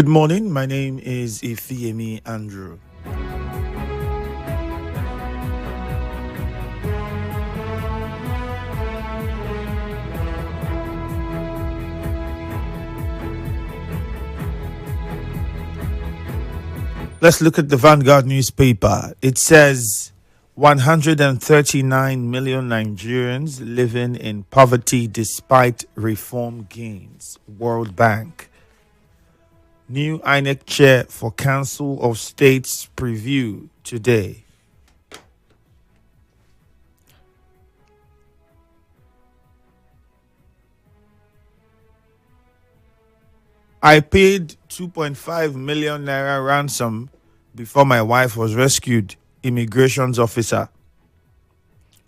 Good morning. My name is Ifiemi Andrew. Let's look at the Vanguard newspaper. It says 139 million Nigerians living in poverty despite reform gains. World Bank. New INEC chair for Council of States preview today. I paid 2.5 million naira ransom before my wife was rescued. Immigrations officer.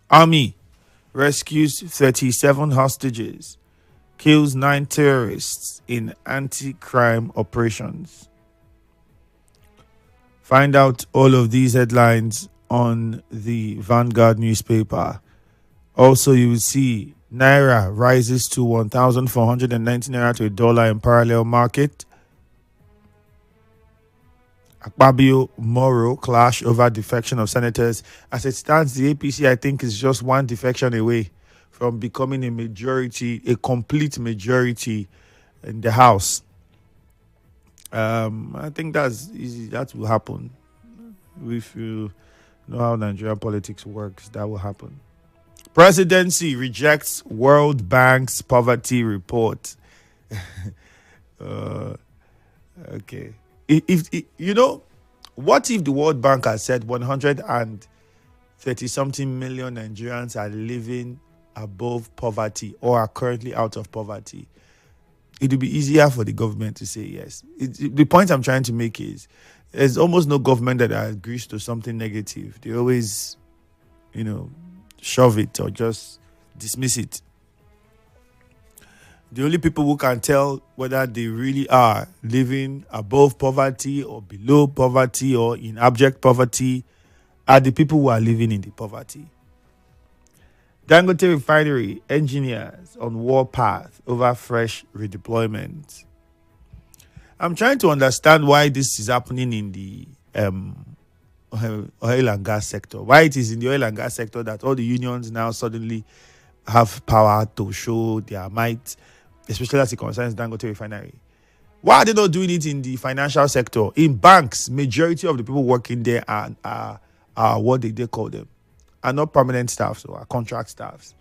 Army rescues 37 hostages. Kills 9 terrorists in anti-crime operations. Find out all of these headlines on the Vanguard newspaper. Also, you will see Naira rises to 1,490 Naira to a dollar in parallel market. Akpabio Moro clash over defection of senators. As it stands, the APC, I think, is just one defection away from becoming a majority, a complete majority in the House. I think that's easy. That will happen. If you know how Nigerian politics works, that will happen. Presidency rejects World Bank's poverty report. Okay. If you know, what if the World Bank has said 130 something million Nigerians are living above poverty or are currently out of poverty? It would be easier for the government to say yes. The point I'm trying to make is there's almost no government that agrees to something negative. They always, shove it or just dismiss it. The only people who can tell whether they really are living above poverty or below poverty or in abject poverty are the people who are living in the poverty. Dangote Refinery engineers on warpath over fresh redeployment. I'm trying to understand why this is happening in the oil and gas sector. Why it is in the oil and gas sector that all the unions now suddenly have power to show their might, especially as it concerns Dangote Refinery. Why are they not doing it in the financial sector? In banks, majority of the people working there are what they call them? Are not permanent staffs or are contract staffs.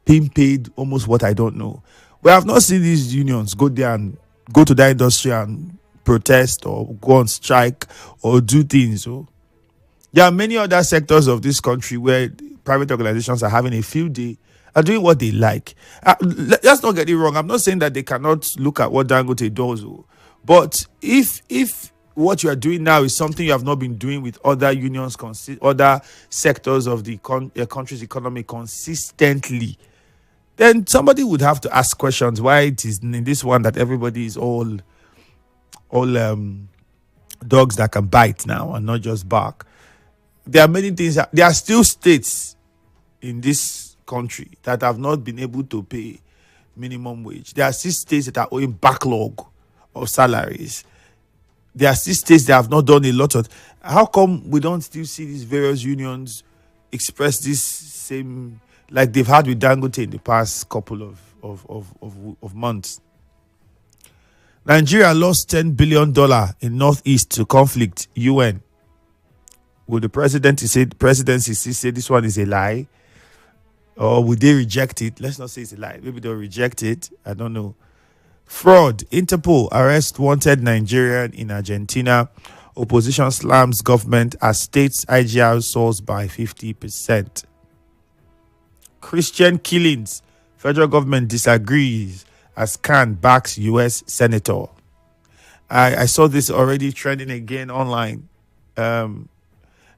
Being paid almost what I don't know. We have not seen these unions go there and go to the industry and protest or go on strike or do things. So there are many other sectors of this country where private organizations are having a field day, are doing what they like. Let's not get it wrong. I'm not saying that they cannot look at what Dangote does. But if what you are doing now is something you have not been doing with other unions, other sectors of the country's economy consistently, then somebody would have to ask questions why it is in this one that everybody is all dogs that can bite now and not just bark. There are many things. There are still states in this country that have not been able to pay minimum wage. There are still states that are owing backlog of salaries. There are still states that have not done a lot of. How come we don't still see these various unions express this same, like they've had with Dangote in the past couple of months? Nigeria lost $10 billion in Northeast to conflict. UN. Will the presidency say this one is a lie? Or would they reject it? Let's not say it's a lie. Maybe they'll reject it. I don't know. Fraud. Interpol arrest wanted Nigerian in Argentina. Opposition slams government as states IGR soars by 50%. Christian killings. Federal government disagrees as Khan backs U.S. senator. I saw this already trending again online in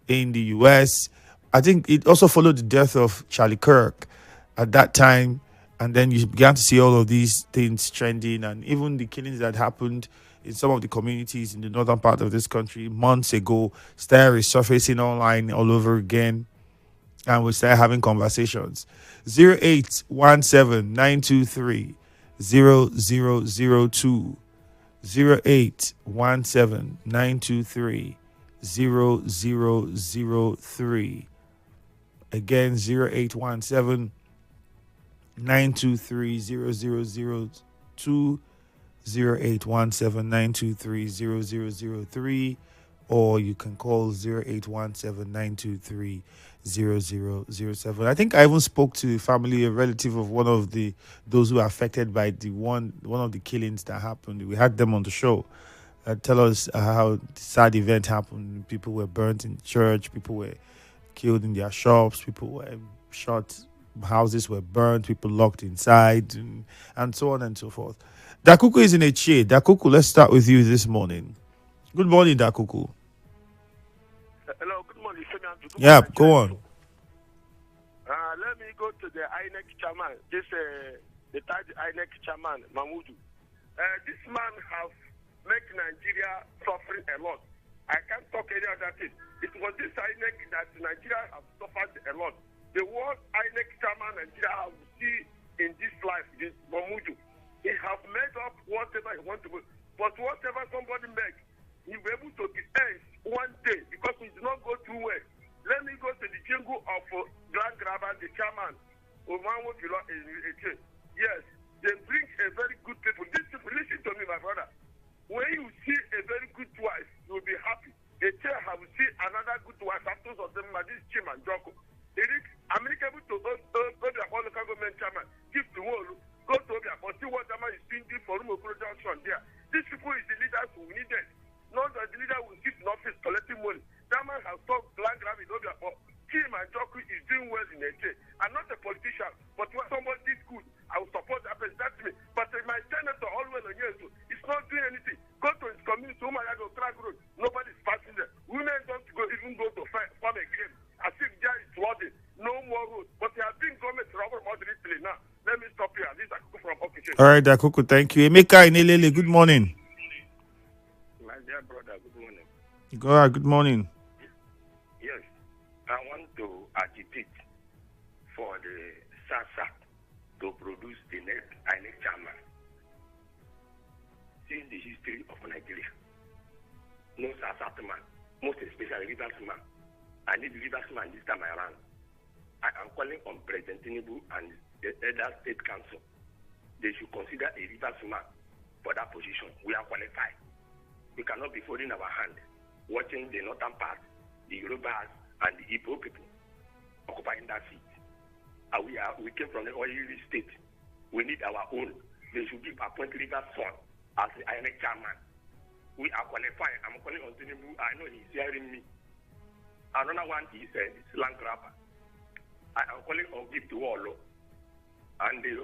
the U.S. I think it also followed the death of Charlie Kirk at that time. And then you began to see all of these things trending and even the killings that happened in some of the communities in the northern part of this country months ago started resurfacing online all over again. And we started having conversations. 0817 923 0002 0817-923-0003. Again, 0817-923-0002. 0817-923-0003, or you can call 0817-923-0007. I think I even spoke to a family, a relative of one of those who are affected by the one of the killings that happened. We had them on the show. Tell us how the sad event happened. People were burnt in church. People were killed in their shops. People were shot. Houses were burnt. People locked inside, and so on and so forth. Dakuku is in a chair. Dakuku, let's start with you this morning. Good morning, Dakuku. Hello, good morning, Ifiemi Andrew. Yeah, go on. Let me go to the INEC chairman. The third INEC chairman, Mahmoud. This man has made Nigeria suffering a lot. I can't talk any other thing. It was this INEC that Nigeria has suffered a lot. The world INEC chairman Nigeria has seen in this life, this Mahmoud. He has made up whatever he wants to do. But whatever somebody makes, he will be able to end one day because he did not go through well. Let me go to the jingle of Grand Grabber, the chairman. Yes, they bring a very good people. Listen to me, my brother. When you see a very good wife, you will be happy. A chair have seen another good wife after of them, this Chim and Joko. I'm able to go to the local government chairman, give the world. Go to Obiakpo, see what the man is doing for Rumo Junction there. These people is the leaders who needed. Not that the leader will sit in office collecting money. That man has stopped land grab in Obiakpo. Kim and Joku is doing well in Eche. I'm not a politician, but when somebody did good, I will support that person. That's me. But my senator always on years, it's not doing anything. Go to his community, Umayago, Track Road. Nobody's passing there. Women don't even go to farm again. As if there is flooding. No more road. But they have been government rubber moderately now. Let me stop here. This is Dakuku from Okishe. All right, Dakuku, thank you. Emeka Inelele, good morning. My dear brother, good morning. Go ahead, good morning. Yes, I want to agitate for the SASA to produce the next INEC chairman. Since the history of Nigeria, no SASA man, most especially leaders man. I need leaders man this time around. I am calling on President Tinubu and the other state council. They should consider a leaders man for that position. We are qualified. We cannot be folding our hand, watching the northern part, the Yorubas and the Igbo people occupying that seat. We came from the oily state. We need our own. They should give appoint leaders son as the INEC chairman. We are qualified. I'm calling on Tinubu. I know he's hearing me. Another one is land grabber. I am calling on Give to Wallo and the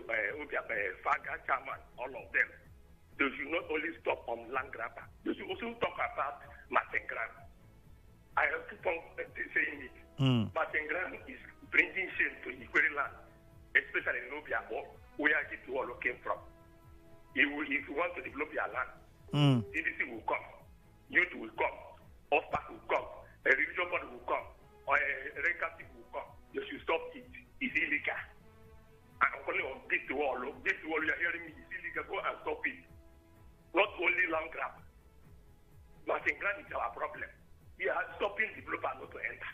Faga chairman, all of them. They should not only stop on land grabber. They should also talk about Martin-Grant. I have keep on saying it. Martin-Grant is bringing shame to Ikwere land, especially in Obiakpo, where Give to Wallo came from. If you want to develop your land, CDC will come, youth will come, OFPAC will come, a religion body will come, or a recaptive will come. You should stop it. It's illegal. I'm calling on Give to Wallo. Give to Wallo, you're hearing me. It's illegal. Go and stop it. Not only land grab. Martin-Grant is our problem. We are stopping developers not to enter.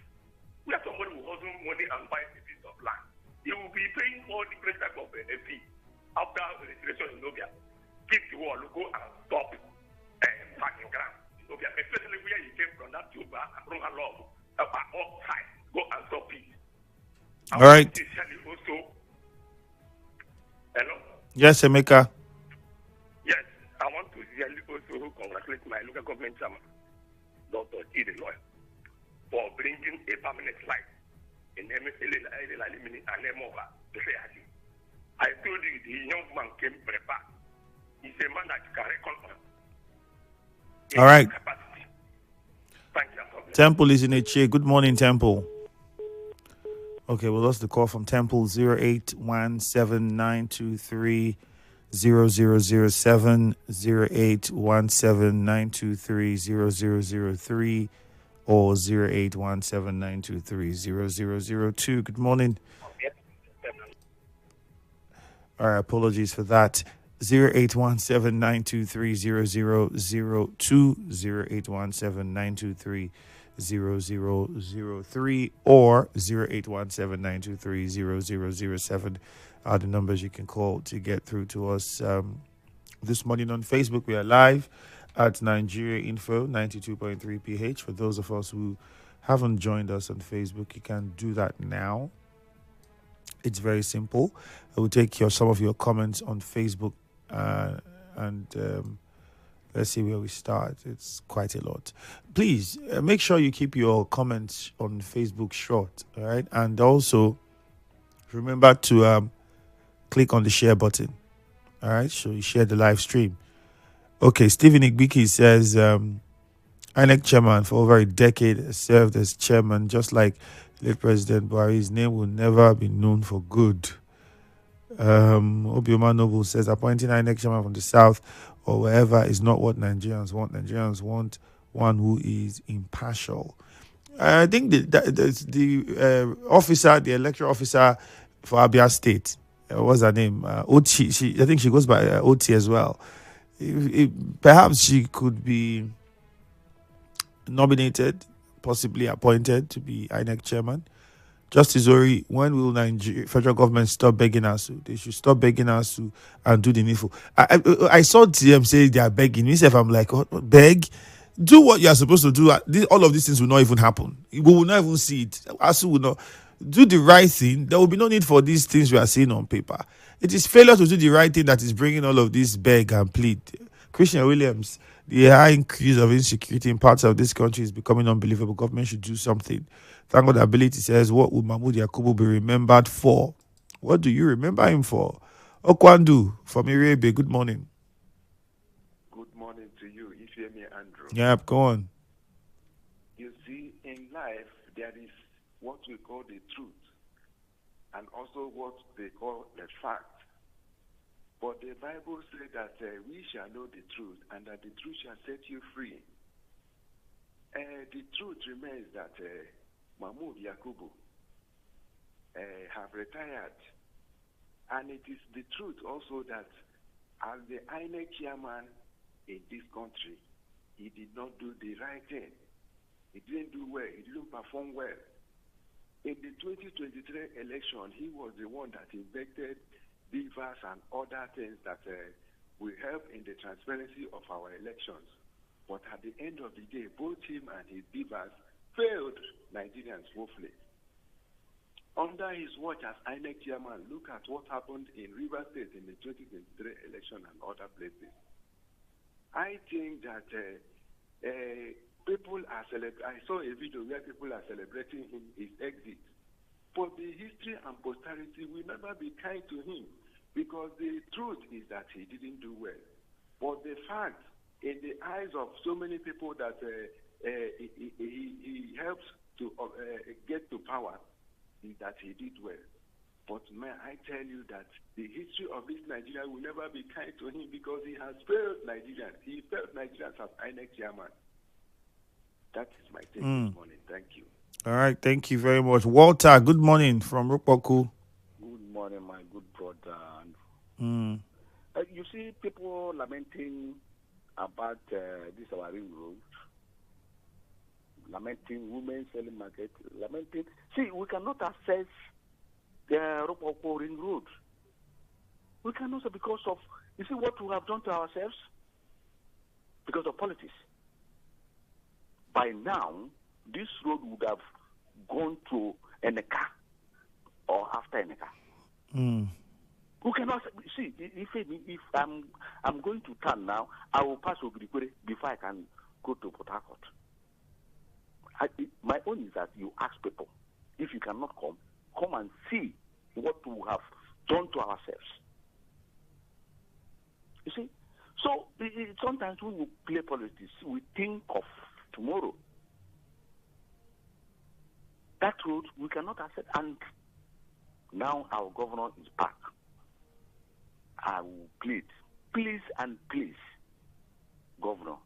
We are somebody who has money and buy a piece of land. He will be paying all different type of fee after registration in Nobia. Give to Wallo, go and stop Martin-Grant in Nobia, especially where he came from, that Juba, from a law, outside. Go and stop it. All right. Also, hello? Yes, Emeka. Yes, I want to really also congratulate my local government chairman, Dr. T. Lawyer, for bringing a permanent light in Elimini and Emova to say I told you the young man came prepared. He's a man that can reckon on. All right. Capacity. Thank you. Temple is in a chair. Good morning, Temple. Okay, we lost the call from Temple. 0817-923-0007, 0817-923-0003, or 0817-923-0002. Good morning. All right, apologies for that. 0817-923-0002, or 0817-923-0007 are the numbers you can call to get through to us. This morning on Facebook, we are live at Nigeria Info 92.3 PH. For those of us who haven't joined us on Facebook, you can do that now. It's very simple. I will take some of your comments on Facebook, and let's see where we start. It's quite a lot. Please make sure you keep your comments on Facebook short, all right? And also remember to click on the share button, all right? So you share the live stream. Okay, Stephen Igbiki says INEC chairman for over a decade has served as chairman, just like late President Buhari. His name will never be known for good. Obioma Noble says appointing INEC chairman from the south or wherever is not what Nigerians want. Nigerians want one who is impartial. I think the officer, the electoral officer for Abia State, what's her name? Oti. I think she goes by Oti as well. Perhaps she could be nominated, possibly appointed to be INEC chairman. Justice Ori, when will Nigeria federal government stop begging us? They should stop begging us and do the needful. I saw TM say they are begging. Myself, I'm like, what, beg? Do what you are supposed to do. All of these things will not even happen. We will not even see it. ASU will not do the right thing. There will be no need for these things we are seeing on paper. It is failure to do the right thing that is bringing all of this beg and plead. Christian Williams, the high increase of insecurity in parts of this country is becoming unbelievable. Government should do something. Thank God Ability says, what would Mahmoud Yakubu be remembered for? What do you remember him for? Okwandu from Irebe, good morning. Good morning to you, Ifiemi Andrew. Yep, go on. You see, in life, there is what we call the truth and also what they call the fact. But the Bible says that we shall know the truth and that the truth shall set you free. The truth remains that Mahmoud Yakubu have retired. And it is the truth also that as the INEC chairman in this country, he did not do the right thing. He didn't do well. He didn't perform well. In the 2023 election, he was the one that invented beavers and other things that will help in the transparency of our elections. But at the end of the day, both him and his beavers failed Nigerians woefully. Under his watch as INEC chairman, look at what happened in Rivers State in the 2023 election and other places. I think that people are I saw a video where people are celebrating his exit. But the history and posterity will never be kind to him because the truth is that he didn't do well. But the fact, in the eyes of so many people that he helped to get to power, is that he did well. But may I tell you that the history of this Nigeria will never be kind to him because he has failed Nigerians. He failed Nigerians as INEC chairman. That is my take this morning. Thank you. All right, thank you very much. Walter, good morning from Rupoku. Good morning, my good brother. You see people lamenting about this our ring road, lamenting women selling market, lamenting. See, we cannot access the Rupoku ring road. We cannot because of, you see what we have done to ourselves? Because of politics. By now, this road would have gone to Eneka or after Eneka. Who cannot see? If I'm going to town now, I will pass Obirikwere before I can go to Port Harcourt. My own is that you ask people, if you cannot come and see what we have done to ourselves. You see? So sometimes when we play politics, we think of tomorrow. That road we cannot accept, and now our governor is back. I will plead, please and please, Governor,